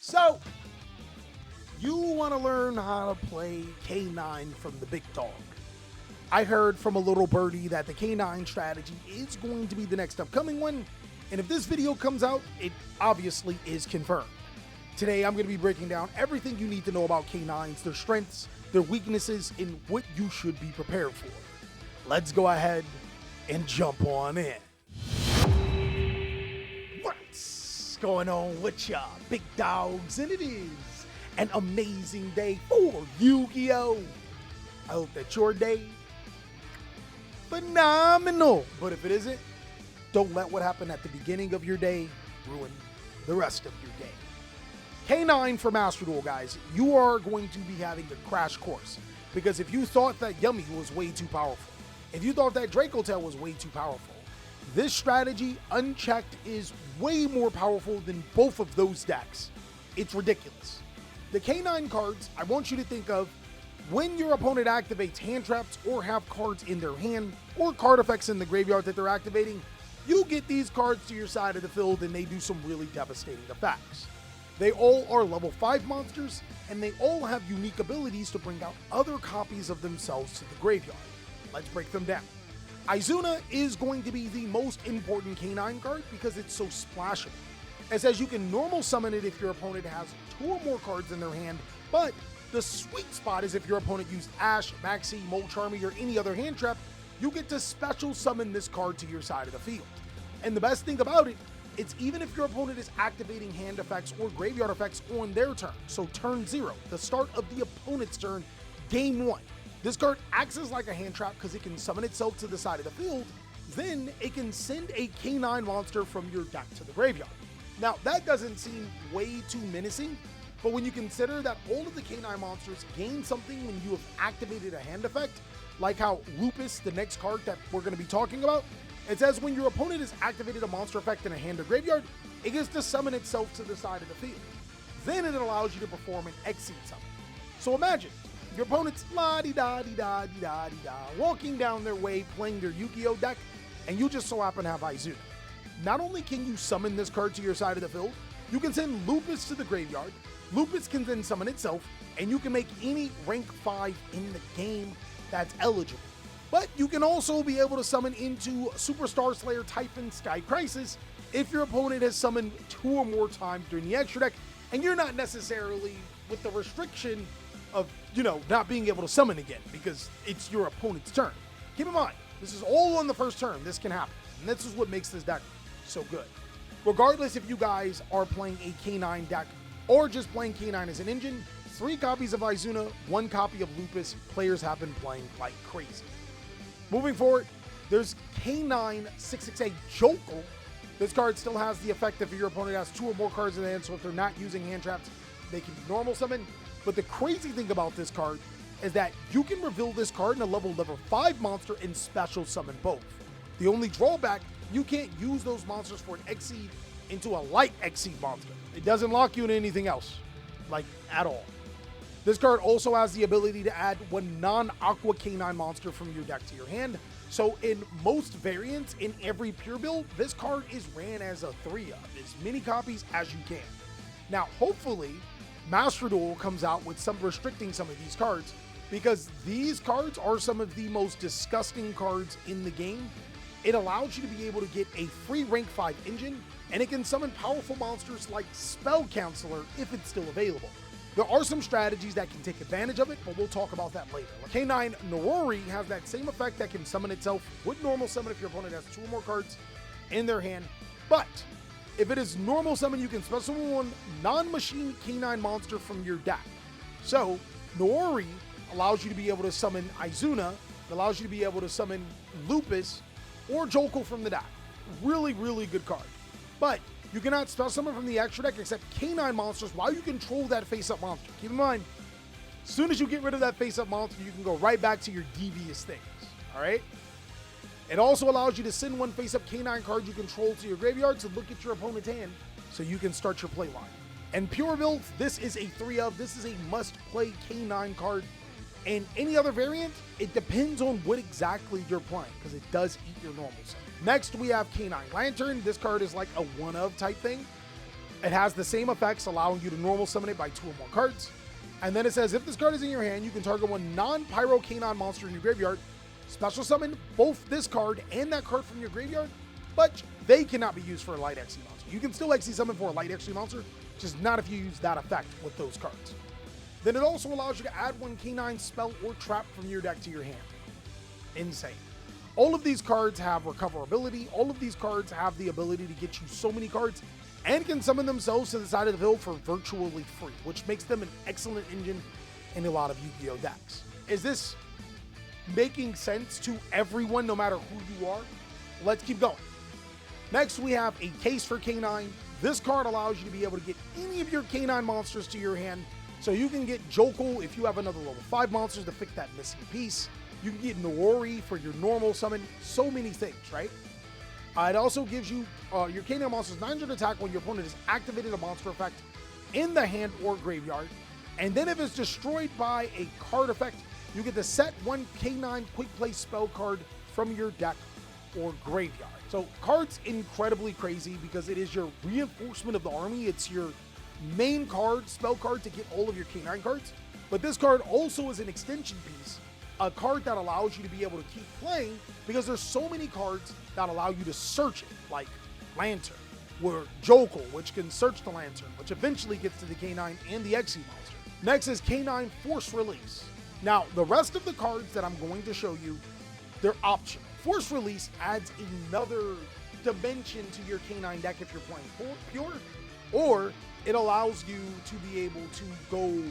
So, you want to learn how to play K9 from the big dog. I heard from a little birdie that the K9 strategy is going to be the next upcoming one, and if this video comes out, it obviously is confirmed. Today, I'm going to be breaking down everything you need to know about K9s, their strengths, their weaknesses, and what you should be prepared for. Let's go ahead and jump on in. What's going on with ya, big dogs? And it is an amazing day for Yu-Gi-Oh! I hope that your day phenomenal. But if it isn't, don't let what happened at the beginning of your day ruin the rest of your day. K9 for Master Duel, guys. You are going to be having a crash course. Because if you thought that Yummy was way too powerful, if you thought that Draco Tail was way too powerful, this strategy, unchecked, is way more powerful than both of those decks. It's ridiculous. The K9 cards, I want you to think of when your opponent activates hand traps or have cards in their hand or card effects in the graveyard that they're activating, you get these cards to your side of the field and they do some really devastating effects. They all are level 5 monsters, and they all have unique abilities to bring out other copies of themselves to the graveyard. Let's break them down. Izuna is going to be the most important K9 card because it's so splashable. It says you can normal summon it if your opponent has 2 or more cards in their hand, but the sweet spot is if your opponent used Ash, Maxi, Molcharmy, or any other hand trap, you get to special summon this card to your side of the field. And the best thing about it, it's even if your opponent is activating hand effects or graveyard effects on their turn. So turn 0, the start of the opponent's turn, game 1. This card acts as like a hand trap because it can summon itself to the side of the field. Then it can send a K9 monster from your deck to the graveyard. Now that doesn't seem way too menacing, but when you consider that all of the K9 monsters gain something when you have activated a hand effect, like how Lupus, the next card that we're going to be talking about, it says when your opponent has activated a monster effect in a hand or graveyard, it gets to summon itself to the side of the field. Then it allows you to perform an Exceed summon. So imagine your opponent's la-di-da-di-da-di-da-di-da walking down their way playing their Yu-Gi-Oh deck, and you just so happen to have Izuna. Not only can you summon this card to your side of the field, you can send Lupus to the graveyard, Lupus can then summon itself, and you can make any rank 5 in the game that's eligible. But you can also be able to summon into Superstar Slayer, Typhon, Sky Crisis if your opponent has summoned 2 or more times during the extra deck, and you're not necessarily with the restriction of, not being able to summon again because it's your opponent's turn. Keep in mind, this is all on the first turn. This can happen, and this is what makes this deck so good. Regardless if you guys are playing a K9 deck or just playing K9 as an engine, 3 copies of Izuna, 1 copy of Lupus, players have been playing like crazy. Moving forward, there's K9 668 Jokel. This card still has the effect if your opponent has 2 or more cards in the hand, so if they're not using hand traps, they can normal summon. But the crazy thing about this card is that you can reveal this card in a level 5 monster and special summon both. The only drawback, you can't use those monsters for an Exceed into a light Exceed monster. It doesn't lock you into anything else, like at all. This card also has the ability to add 1 non-Aqua K9 monster from your deck to your hand. So in most variants, in every pure build, this card is ran as a 3 of, as many copies as you can. Now, hopefully, Master Duel comes out with some restricting some of these cards, because these cards are some of the most disgusting cards in the game. It allows you to be able to get a free rank 5 engine, and it can summon powerful monsters like Spell Counselor if it's still available. There are some strategies that can take advantage of it, but we'll talk about that later. K9 Norori has that same effect that can summon itself with normal summon if your opponent has 2 or more cards in their hand. But if it is normal summon, you can special summon 1 non-machine K9 monster from your deck. So Norori allows you to be able to summon Izuna, it allows you to be able to summon Lupus or Jokel from the deck. Really, really good card. But you cannot special summon from the extra deck except K9 monsters while you control that face-up monster. Keep in mind, as soon as you get rid of that face-up monster, you can go right back to your devious things, all right? It also allows you to send 1 face-up K9 card you control to your graveyard to look at your opponent's hand so you can start your play line. And pure builds, this is a 3 of. This is a must-play K9 card. And any other variant, it depends on what exactly you're playing, because it does eat your normal stuff. Next, we have K9 Lantern. This card is like a 1 of type thing. It has the same effects, allowing you to normal summon it by 2 or more cards. And then it says, if this card is in your hand, you can target one non-pyro canine monster in your graveyard, special summon both this card and that card from your graveyard, but they cannot be used for a light XE monster. You can still XE summon for a light XE monster, just not if you use that effect with those cards. Then it also allows you to add one canine spell or trap from your deck to your hand. Insane. All of these cards have recoverability. All of these cards have the ability to get you so many cards and can summon themselves to the side of the field for virtually free, which makes them an excellent engine in a lot of Yu-Gi-Oh decks. Is this making sense to everyone, no matter who you are? Let's keep going. Next, we have a case for K9. This card allows you to be able to get any of your K9 monsters to your hand. So you can get Jokul if you have another level 5 monsters to fix that missing piece. You can get Norori for your normal summon. So many things, right? It also gives you your K9 monsters 900 attack when your opponent has activated a monster effect in the hand or graveyard. And then if it's destroyed by a card effect, you get to set one K9 quick play spell card from your deck or graveyard. So card's incredibly crazy because it is your reinforcement of the army. It's your main card, spell card, to get all of your K9 cards. But this card also is an extension piece, a card that allows you to be able to keep playing because there's so many cards that allow you to search it, like Lantern, or Jokul, which can search the Lantern, which eventually gets to the K9 and the XE monster. Next is K9 Force Release. Now, the rest of the cards that I'm going to show you, they're optional. Force Release adds another dimension to your K9 deck if you're playing pure, or it allows you to be able to go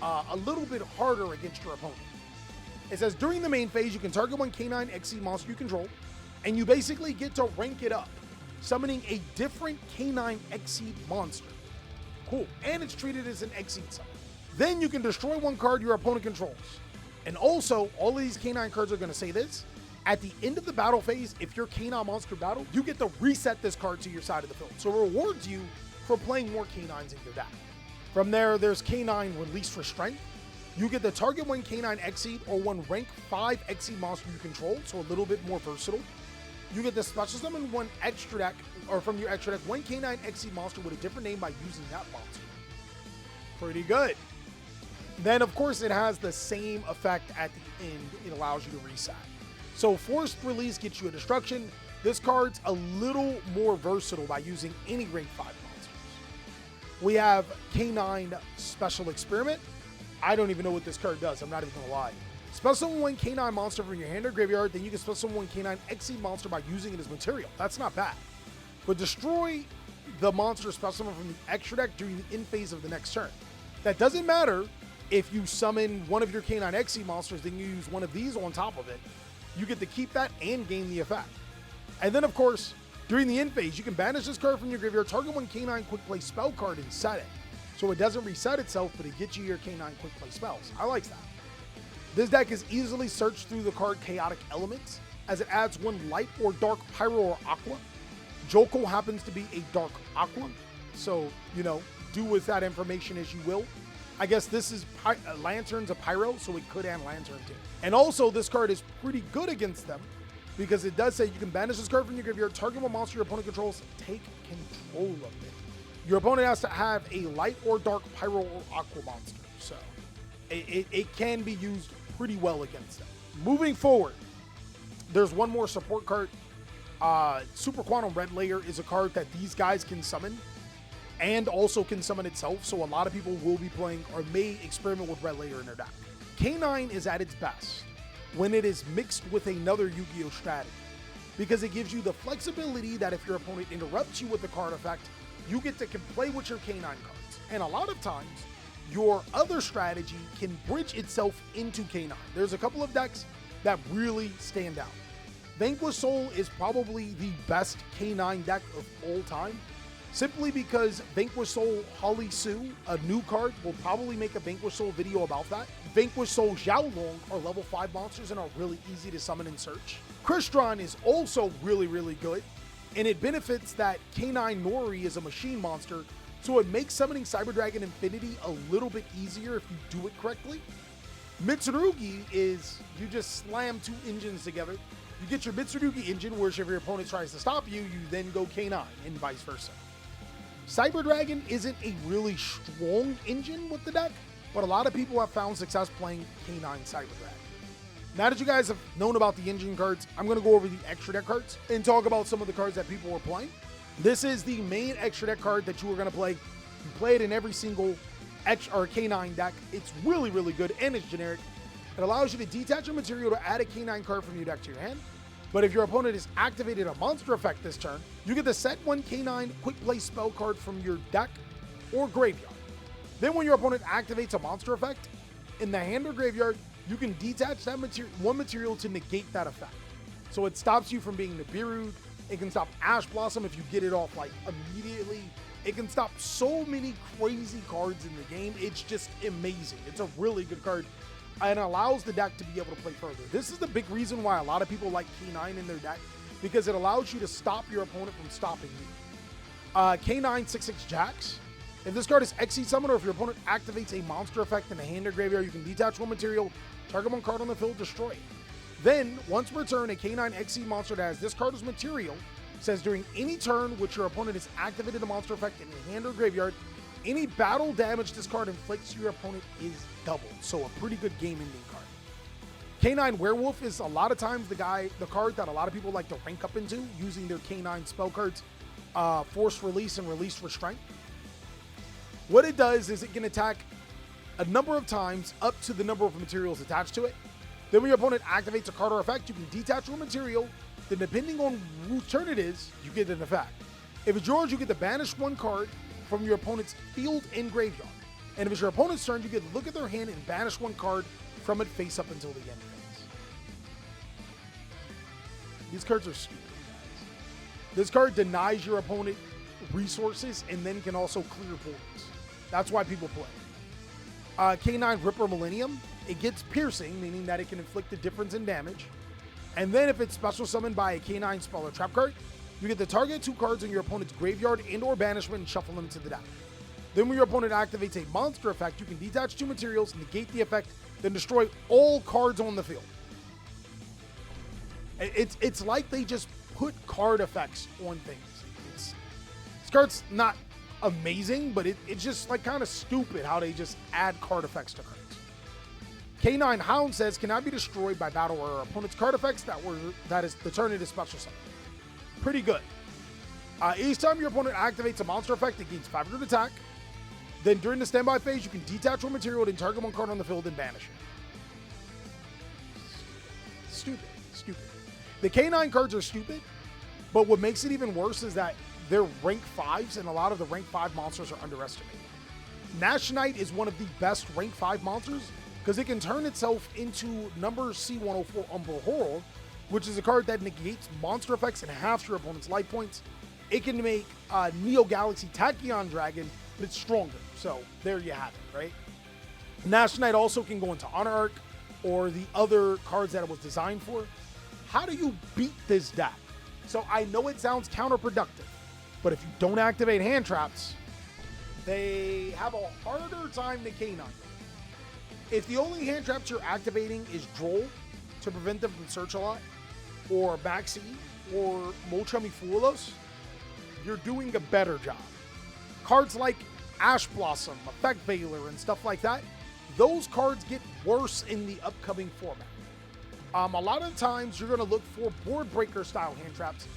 a little bit harder against your opponent. It says, during the main phase, you can target one K9 XE monster you control, and you basically get to rank it up, summoning a different K9 XE monster. Cool. And it's treated as an XE summon. Then you can destroy one card your opponent controls. And also, all of these K9 cards are going to say this. At the end of the battle phase, if your K9 monster battle, you get to reset this card to your side of the field. So it rewards you for playing more K9s in your deck. From there, there's K9 Release for Strength. You get to target one K9 XE or one rank 5 XE monster you control, so a little bit more versatile. You get to special summon one extra deck, or from your extra deck, one K9 XE monster with a different name by using that monster. Pretty good. Then, of course, it has the same effect at the end. It allows you to reset. So Forced Release gets you a destruction. This card's a little more versatile by using any rank 5 monsters. We have K9 Special Experiment. I don't even know what this card does. I'm not even gonna lie. Special summon one K9 monster from your hand or graveyard, then you can special summon one K9 XE monster by using it as material. That's not bad. But destroy the monster special summon from the extra deck during the end phase of the next turn. That doesn't matter if you summon one of your K9 XE monsters, then you use one of these on top of it. You get to keep that and gain the effect. And then, of course, during the end phase, you can banish this card from your graveyard, target one K9 quick play spell card and set it. So it doesn't reset itself, but it gets you your K9 quick play spells. I like that. This deck is easily searched through the card Chaotic Elements, as it adds one light or dark pyro or aqua. Jokul happens to be a dark aqua, so, you know, do with that information as you will. I guess this is Lantern's a pyro, so it could add Lantern too. And also, this card is pretty good against them, because it does say you can banish this card from your graveyard, target one monster your opponent controls, take control of it. Your opponent has to have a light or dark pyro or aqua monster, so it can be used pretty well against them. Moving forward, there's one more support card. Super Quantum Red Layer is a card that these guys can summon and also can summon itself, so a lot of people will be playing or may experiment with Red Layer in their deck. K9 is at its best when it is mixed with another Yu-Gi-Oh strategy, because it gives you the flexibility that if your opponent interrupts you with the card effect, you get to play with your K9 cards. And a lot of times, your other strategy can bridge itself into K9. There's a couple of decks that really stand out. Vanquish Soul is probably the best K9 deck of all time, simply because Vanquish Soul Holly Sue, a new card, will probably make a Vanquish Soul video about that. Vanquish Soul Xiaolong are level 5 monsters and are really easy to summon and search. Crystron is also really, really good, and it benefits that K9 Nori is a machine monster, so it makes summoning Cyber Dragon Infinity a little bit easier if you do it correctly. Mitsurugi is, you just slam 2 engines together. You get your Mitsurugi engine, where if your opponent tries to stop you, you then go K9, and vice versa. Cyber Dragon isn't a really strong engine with the deck, but a lot of people have found success playing K9 Cyber Dragon. Now that you guys have known about the engine cards, I'm going to go over the extra deck cards and talk about some of the cards that people were playing. This is the main extra deck card that you are going to play. You play it in every single K9 deck. It's really, really good, and it's generic. It allows you to detach a material to add a K9 card from your deck to your hand. But if your opponent has activated a monster effect this turn, you get to set one K9 quick play spell card from your deck or graveyard. Then when your opponent activates a monster effect in the hand or graveyard, you can detach that one material to negate that effect. So it stops you from being Nibiru. It can stop Ash Blossom if you get it off like immediately. It can stop so many crazy cards in the game. It's just amazing. It's a really good card and allows the deck to be able to play further. This is the big reason why a lot of people like K9 in their deck, because it allows you to stop your opponent from stopping you. K9 6/6 Jax. If this card is Xyz Summon, or if your opponent activates a monster effect in the hand or graveyard, you can detach one material, target one card on the field, destroy it. Then, once per turn, a K9 Xyz monster that has this card as material says during any turn which your opponent has activated a monster effect in the hand or graveyard, any battle damage this card inflicts to your opponent is doubled. So a pretty good game-ending card. K9 Werewolf is a lot of times the card that a lot of people like to rank up into using their K9 spell cards, Force Release and Release Restraint. What it does is it can attack a number of times up to the number of materials attached to it. Then when your opponent activates a card or effect, you can detach one material. Then depending on whose turn it is, you get an effect. If it's yours, you get to banish one card from your opponent's field and graveyard. And if it's your opponent's turn, you get to look at their hand and banish one card from it face up until the end phase. These cards are stupid, guys. This card denies your opponent resources and then can also clear boards. That's why people play. K9 Ripper Millennium. It gets piercing, meaning that it can inflict a difference in damage. And then if it's special summoned by a K9 spell or trap card, you get to target two cards in your opponent's graveyard and or banishment and shuffle them to the deck. Then when your opponent activates a monster effect, you can detach two materials, negate the effect, then destroy all cards on the field. It's like they just put card effects on things. This card's not amazing, but it's just like kind of stupid how they just add card effects to cards. K9 Hound says cannot be destroyed by battle or opponent's card effects that is the turn it is special summon. Pretty good. Each time your opponent activates a monster effect, it gains 500 attack. Then during the standby phase, you can detach one material, then target one card on the field and banish it. Stupid. The K9 cards are stupid, but what makes it even worse is that they're rank 5s, and a lot of the rank 5 monsters are underestimated. Nash Knight is one of the best rank 5 monsters because it can turn itself into number C104 Umbra Horror, which is a card that negates monster effects and halves your opponent's life points. It can make Neo Galaxy Tachyon Dragon, but it's stronger. So there you have it, right? Nash Knight also can go into Honor Arc or the other cards that it was designed for. How do you beat this deck? So I know it sounds counterproductive, but if you don't activate hand traps, they have a harder time to K9. If the only hand traps you're activating is Droll to prevent them from Search a Lot, or Maxi, or Molchummy Fuelos, you're doing a better job. Cards like Ash Blossom, Effect Veiler, and stuff like that, those cards get worse in the upcoming format. A lot of times you're going to look for board breaker style hand traps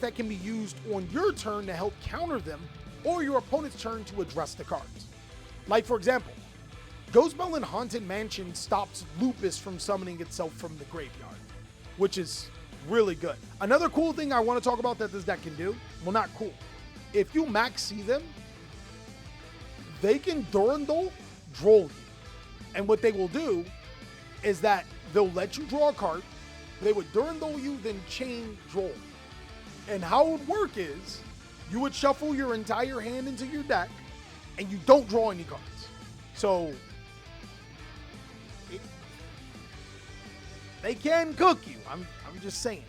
that can be used on your turn to help counter them, or your opponent's turn to address the cards. Like for example, Ghostbell in Haunted Mansion stops Lupus from summoning itself from the graveyard, which is really good. Another cool thing I want to talk about that this deck can do, well, not cool. If you max see them, they can Durandal Droll you. And what they will do is that they'll let you draw a card, they would Durandal you, then chain Droll. And how it would work is, you would shuffle your entire hand into your deck, and you don't draw any cards. So, they can cook you. I'm just saying.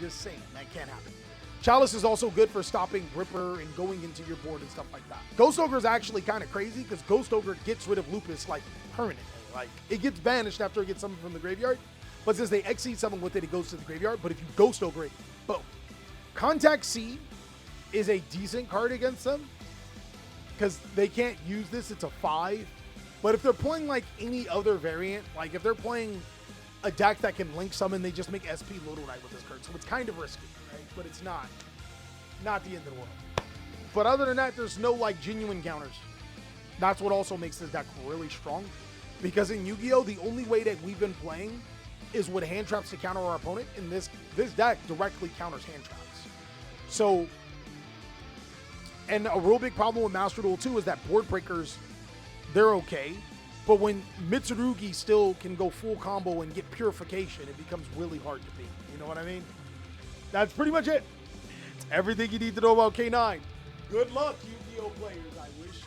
That can't happen. Chalice is also good for stopping Ripper and going into your board and stuff like that. Ghost Ogre is actually kind of crazy because Ghost Ogre gets rid of Lupus like permanently. Like, it gets banished after it gets summoned from the graveyard. But since they Xyz summon with it, it goes to the graveyard. But if you Ghost Ogre it, boom. Contact Seed is a decent card against them because they can't use this. It's a 5. But if they're playing like any other variant, like if they're playing a deck that can link summon, they just make SP Lodo Knight with this card. So it's kind of risky, right? But it's not the end of the world. But other than that, there's no like genuine counters. That's what also makes this deck really strong. Because in Yu-Gi-Oh, the only way that we've been playing is with hand traps to counter our opponent. And this deck directly counters hand traps. So, and a real big problem with Master Duel 2 is that board breakers, they're okay. But when Mitsurugi still can go full combo and get purification, it becomes really hard to beat. You know what I mean? That's pretty much it. Everything you need to know about K9. Good luck, Yu-Gi-Oh players. I wish